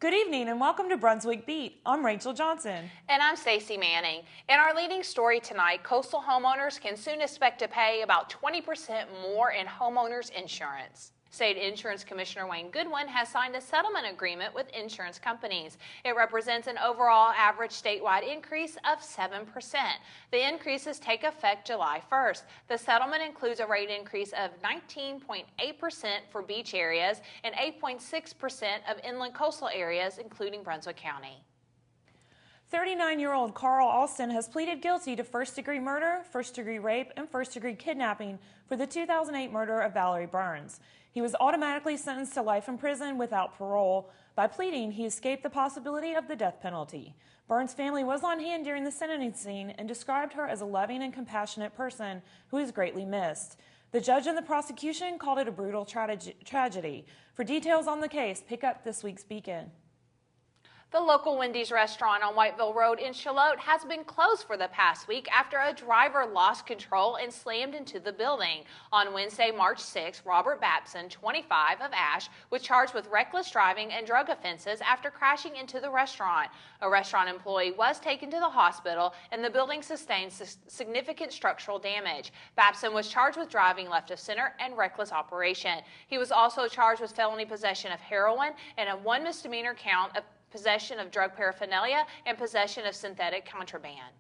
Good evening and welcome to Brunswick Beat. I'm Rachel Johnson. And I'm Stacey Manning. In our leading story tonight, coastal homeowners can soon expect to pay about 20% more in homeowners insurance. State Insurance Commissioner Wayne Goodwin has signed a settlement agreement with insurance companies. It represents an overall average statewide increase of 7%. The increases take effect July 1st. The settlement includes a rate increase of 19.8% for beach areas and 8.6% of inland coastal areas, including Brunswick County. 39-year-old Carl Alston has pleaded guilty to first-degree murder, first-degree rape, and first-degree kidnapping for the 2008 murder of Valerie Burns. He was automatically sentenced to life in prison without parole. By pleading, he escaped the possibility of the death penalty. Burns' family was on hand during the sentencing and described her as a loving and compassionate person who is greatly missed. The judge and the prosecution called it a brutal tragedy. For details on the case, pick up this week's Beacon. The local Wendy's restaurant on Whiteville Road in Charlotte has been closed for the past week after a driver lost control and slammed into the building. On Wednesday, March 6, Robert Babson, 25, of Ash, was charged with reckless driving and drug offenses after crashing into the restaurant. A restaurant employee was taken to the hospital and the building sustained significant structural damage. Babson was charged with driving left of center and reckless operation. He was also charged with felony possession of heroin and a 1 misdemeanor count of possession of drug paraphernalia, and possession of synthetic contraband.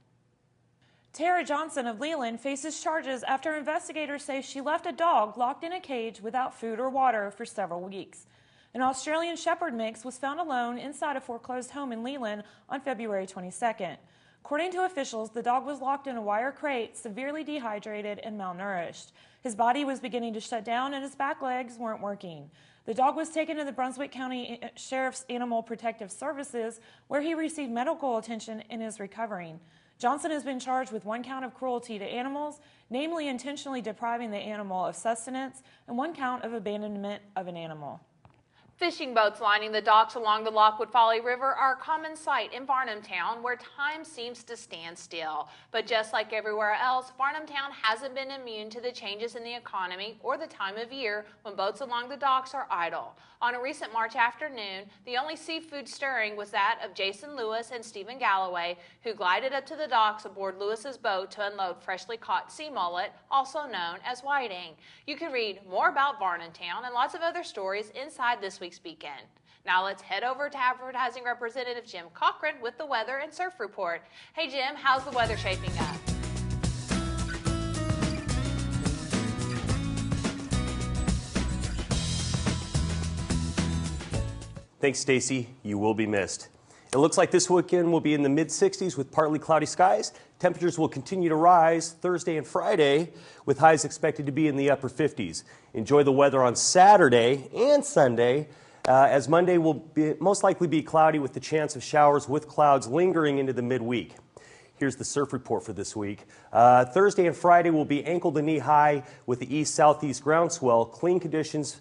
Tara Johnson of Leland faces charges after investigators say she left a dog locked in a cage without food or water for several weeks. An Australian Shepherd mix was found alone inside a foreclosed home in Leland on February 22nd. According to officials, the dog was locked in a wire crate, severely dehydrated and malnourished. His body was beginning to shut down and his back legs weren't working. The dog was taken to the Brunswick County Sheriff's Animal Protective Services, where he received medical attention and is recovering. Johnson has been charged with 1 count of cruelty to animals, namely intentionally depriving the animal of sustenance, and 1 count of abandonment of an animal. Fishing boats lining the docks along the Lockwood Folly River are a common sight in Varnamtown, where time seems to stand still. But just like everywhere else, Varnamtown hasn't been immune to the changes in the economy or the time of year when boats along the docks are idle. On a recent March afternoon, the only seafood stirring was that of Jason Lewis and Stephen Galloway, who glided up to the docks aboard Lewis's boat to unload freshly caught sea mullet, also known as whiting. You can read more about Varnamtown and lots of other stories inside this week's Beacon. Now let's head over to advertising representative Jim Cochran with the weather and surf report. Hey Jim, how's the weather shaping up? Thanks, Stacey. You will be missed. It looks like this weekend will be in the mid-60s with partly cloudy skies. Temperatures will continue to rise Thursday and Friday, with highs expected to be in the upper 50s. Enjoy the weather on Saturday and Sunday, as Monday will most likely be cloudy with the chance of showers with clouds lingering into the midweek. Here's the surf report for this week. Thursday and Friday will be ankle to knee high with the east-southeast groundswell. Clean conditions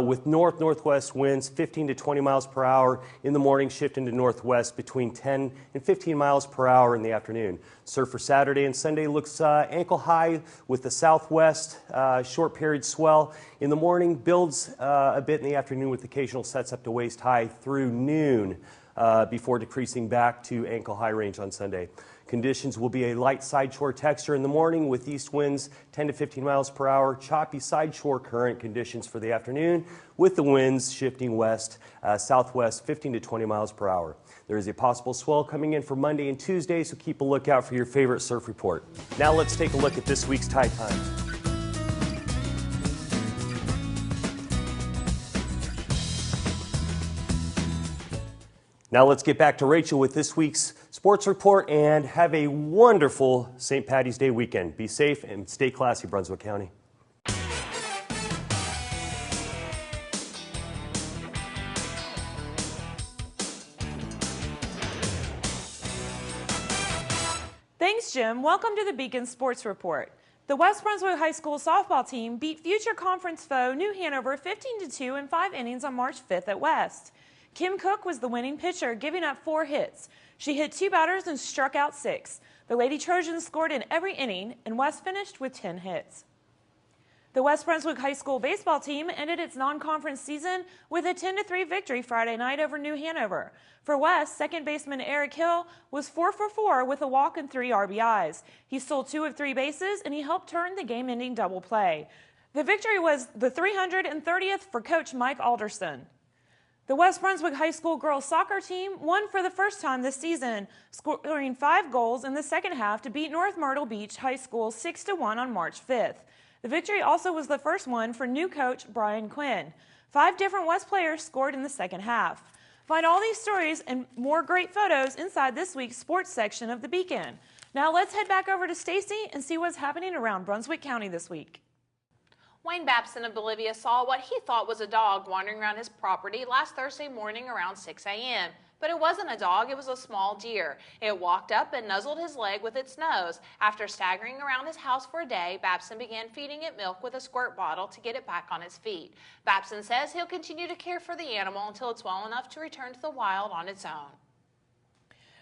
with north-northwest winds 15 to 20 miles per hour in the morning, shifting to northwest between 10 and 15 miles per hour in the afternoon. Surf for Saturday and Sunday looks ankle high with the southwest short period swell. In the morning, builds a bit in the afternoon with occasional sets up to waist high through noon before decreasing back to ankle high range on Sunday. Conditions will be a light side shore texture in the morning with east winds 10 to 15 miles per hour, choppy side shore current conditions for the afternoon with the winds shifting west, southwest 15 to 20 miles per hour. There is a possible swell coming in for Monday and Tuesday, so keep a lookout for your favorite surf report. Now let's take a look at this week's tide times. Now let's get back to Rachel with this week's sports report and have a wonderful St. Paddy's Day weekend. Be safe and stay classy, Brunswick County. Thanks, Jim. Welcome to the Beacon Sports Report. The West Brunswick High School softball team beat future conference foe New Hanover 15-2 in 5 innings on March 5th at West. Kim Cook was the winning pitcher, giving up 4 hits. She hit 2 batters and struck out 6. The Lady Trojans scored in every inning, and West finished with 10 hits. The West Brunswick High School baseball team ended its non-conference season with a 10-3 victory Friday night over New Hanover. For West, second baseman Eric Hill was 4 for 4 with a walk and 3 RBIs. He stole 2 of 3 bases, and he helped turn the game-ending double play. The victory was the 330th for coach Mike Alderson. The West Brunswick High School girls soccer team won for the first time this season, scoring 5 goals in the second half to beat North Myrtle Beach High School 6-1 on March 5th. The victory also was the first one for new coach Brian Quinn. 5 different West players scored in the second half. Find all these stories and more great photos inside this week's sports section of the Beacon. Now let's head back over to Stacy and see what's happening around Brunswick County this week. Wayne Babson of Bolivia saw what he thought was a dog wandering around his property last Thursday morning around 6 a.m. But it wasn't a dog, it was a small deer. It walked up and nuzzled his leg with its nose. After staggering around his house for a day, Babson began feeding it milk with a squirt bottle to get it back on its feet. Babson says he'll continue to care for the animal until it's well enough to return to the wild on its own.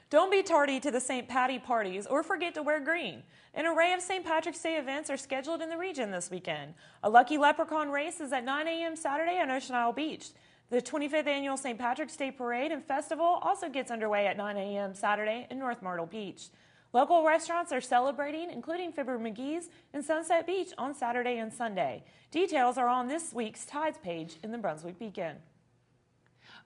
Don't be tardy to the St. Patty parties or forget to wear green. An array of St. Patrick's Day events are scheduled in the region this weekend. A Lucky Leprechaun race is at 9 a.m. Saturday on Ocean Isle Beach. The 25th Annual St. Patrick's Day Parade and Festival also gets underway at 9 a.m. Saturday in North Myrtle Beach. Local restaurants are celebrating, including Fibber McGee's and Sunset Beach on Saturday and Sunday. Details are on this week's Tides page in the Brunswick Beacon.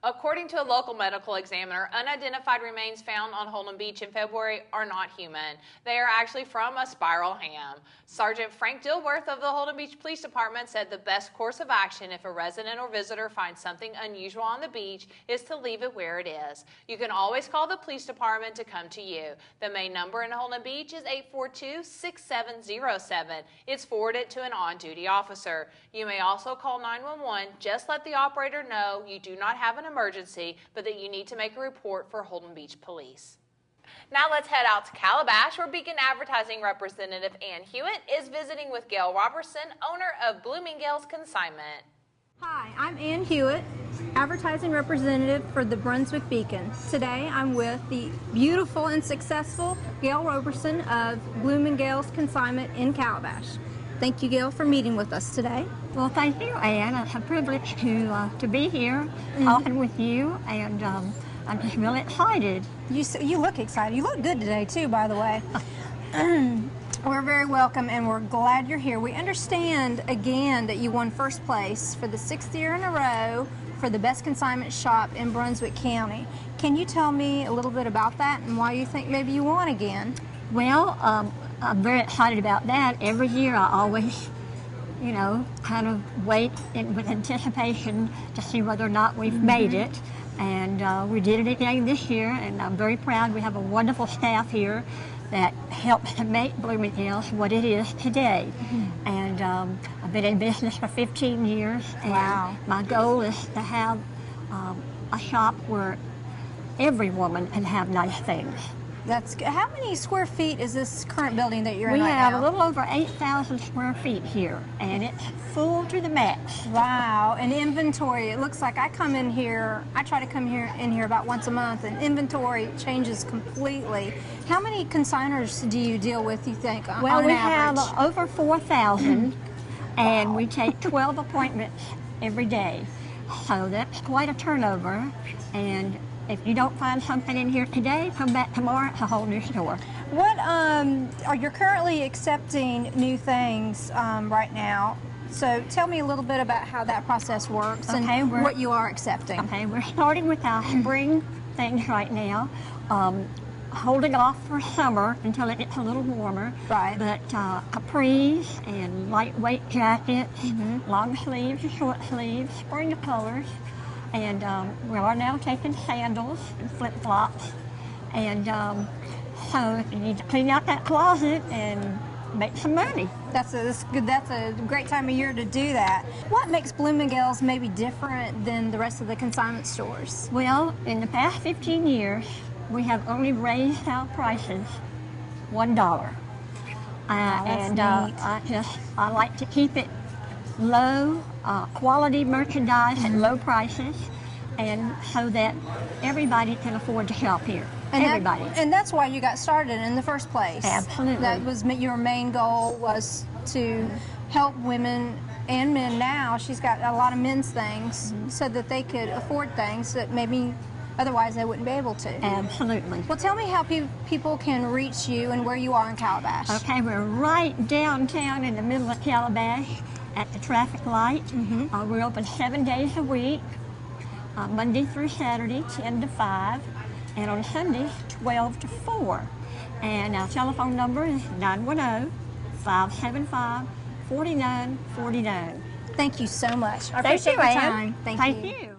According to a local medical examiner, unidentified remains found on Holden Beach in February are not human. They are actually from a spiral ham. Sergeant Frank Dilworth of the Holden Beach Police Department said the best course of action if a resident or visitor finds something unusual on the beach is to leave it where it is. You can always call the police department to come to you. The main number in Holden Beach is 842-6707. It's forwarded to an on-duty officer. You may also call 911. Just let the operator know you do not have an emergency, but that you need to make a report for Holden Beach Police. Now let's head out to Calabash, where Beacon Advertising representative Ann Hewitt is visiting with Gail Robertson, owner of Bloomingdale's Consignment. Hi, I'm Ann Hewitt, advertising representative for the Brunswick Beacon. Today I'm with the beautiful and successful Gail Robertson of Bloomingdale's Consignment in Calabash. Thank you, Gail, for meeting with us today. Well, thank you, Ann. It's a privilege to be here talking with you, and I'm just really excited. You look excited. You look good today, too, by the way. We're very welcome, and we're glad you're here. We understand, again, that you won first place for the 6th year in a row for the best consignment shop in Brunswick County. Can you tell me a little bit about that and why you think maybe you won again? Well, I'm very excited about that. Every year I always, kind of wait with anticipation to see whether or not we've made it. And we did it again this year, and I'm very proud. We have a wonderful staff here that helps to make Bloomingdale's what it is today. And I've been in business for 15 years, and my goal is to have a shop where every woman can have nice things. That's good. How many square feet is this current building that you're in right now? We have a little over 8,000 square feet here, and it's full to the max. Wow, and inventory, it looks like I come in here, I try to come in here about once a month, and inventory changes completely. How many consigners do you deal with, you think, on average? Well, we have over 4,000, and we take 12 appointments every day. So that's quite a turnover, and if you don't find something in here today, come back tomorrow. It's a whole new store. What are you currently accepting new things right now? So tell me a little bit about how that process works and what you are accepting. Okay, we're starting with our spring things right now. Holding off for summer until it gets a little warmer. Right. But capris and lightweight jackets, long sleeves and short sleeves, spring colors. And we are now taking sandals and flip-flops. And so if you need to clean out that closet and make some money. That's a great time of year to do that. What makes Bloomingdale's maybe different than the rest of the consignment stores? Well, in the past 15 years, we have only raised our prices $1. That's neat. I like to keep it low, quality merchandise at low prices, and so that everybody can afford to shop here. Everybody. And that's why you got started in the first place. Absolutely. That was your main goal, was to help women and men now. She's got a lot of men's things so that they could afford things that maybe otherwise they wouldn't be able to. Absolutely. Well, tell me how people can reach you and where you are in Calabash. Okay, we're right downtown in the middle of Calabash at the traffic light. We're open 7 days a week, Monday through Saturday, 10 to 5, and on Sundays, 12 to 4. And our telephone number is 910-575-4949. Thank you so much. I Thank appreciate you, your Ann. time. Thank you.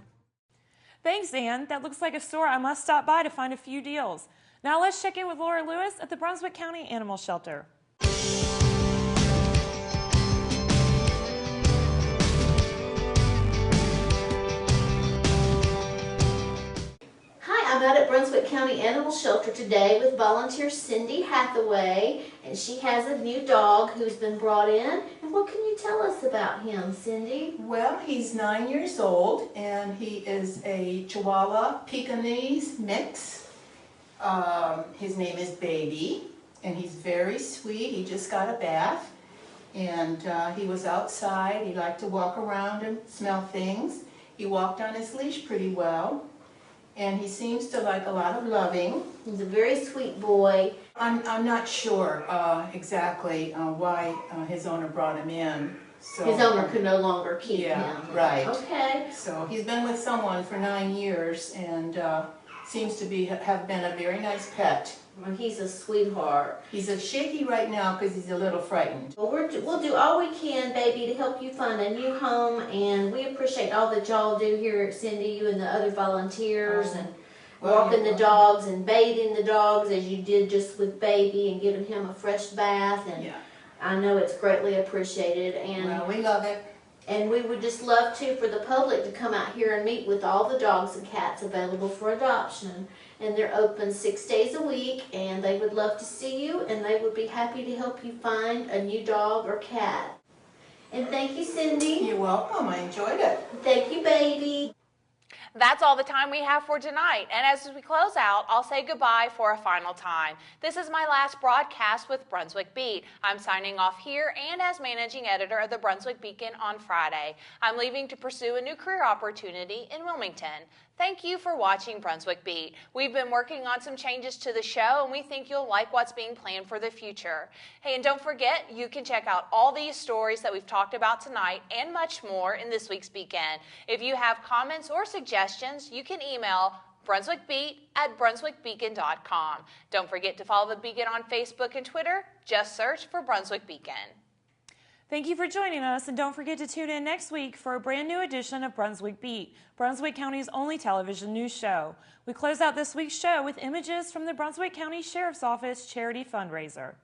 Thanks, Ann. That looks like a store I must stop by to find a few deals. Now let's check in with Laura Lewis at the Brunswick County Animal Shelter. Hi, I'm out at Brunswick County Animal Shelter today with volunteer Cindy Hathaway, and she has a new dog who's been brought in. And what can you tell us about him, Cindy? Well, he's 9 years old, and he is a Chihuahua Pekingese mix. His name is Baby, and he's very sweet. He just got a bath, and he was outside. He liked to walk around and smell things. He walked on his leash pretty well, and he seems to like a lot of loving. He's a very sweet boy. I'm not sure exactly why his owner brought him in. So, His owner could no longer keep him. Right. Okay. So he's been with someone for 9 years, and seems to have been a very nice pet. Well, he's a sweetheart. He's shaky right now because he's a little frightened. Well, we'll do all we can, baby, to help you find a new home, and we appreciate all that y'all do here at Cindy, you and the other volunteers, and walking the dogs and bathing the dogs as you did just with Baby and giving him a fresh bath, and I know it's greatly appreciated. And well, we love it. And we would just love for the public to come out here and meet with all the dogs and cats available for adoption. And they're open 6 days a week, and they would love to see you, and they would be happy to help you find a new dog or cat. And thank you, Cindy. You're welcome. I enjoyed it. Thank you, Baby. That's all the time we have for tonight, and as we close out, I'll say goodbye for a final time. This is my last broadcast with Brunswick Beat. I'm signing off here and as managing editor of the Brunswick Beacon on Friday. I'm leaving to pursue a new career opportunity in Wilmington. Thank you for watching Brunswick Beat. We've been working on some changes to the show, and we think you'll like what's being planned for the future. Hey, and don't forget, you can check out all these stories that we've talked about tonight and much more in this week's Beacon. If you have comments or suggestions, you can email brunswickbeat@brunswickbeacon.com. Don't forget to follow the Beacon on Facebook and Twitter. Just search for Brunswick Beacon. Thank you for joining us, and don't forget to tune in next week for a brand new edition of Brunswick Beat, Brunswick County's only television news show. We close out this week's show with images from the Brunswick County Sheriff's Office charity fundraiser.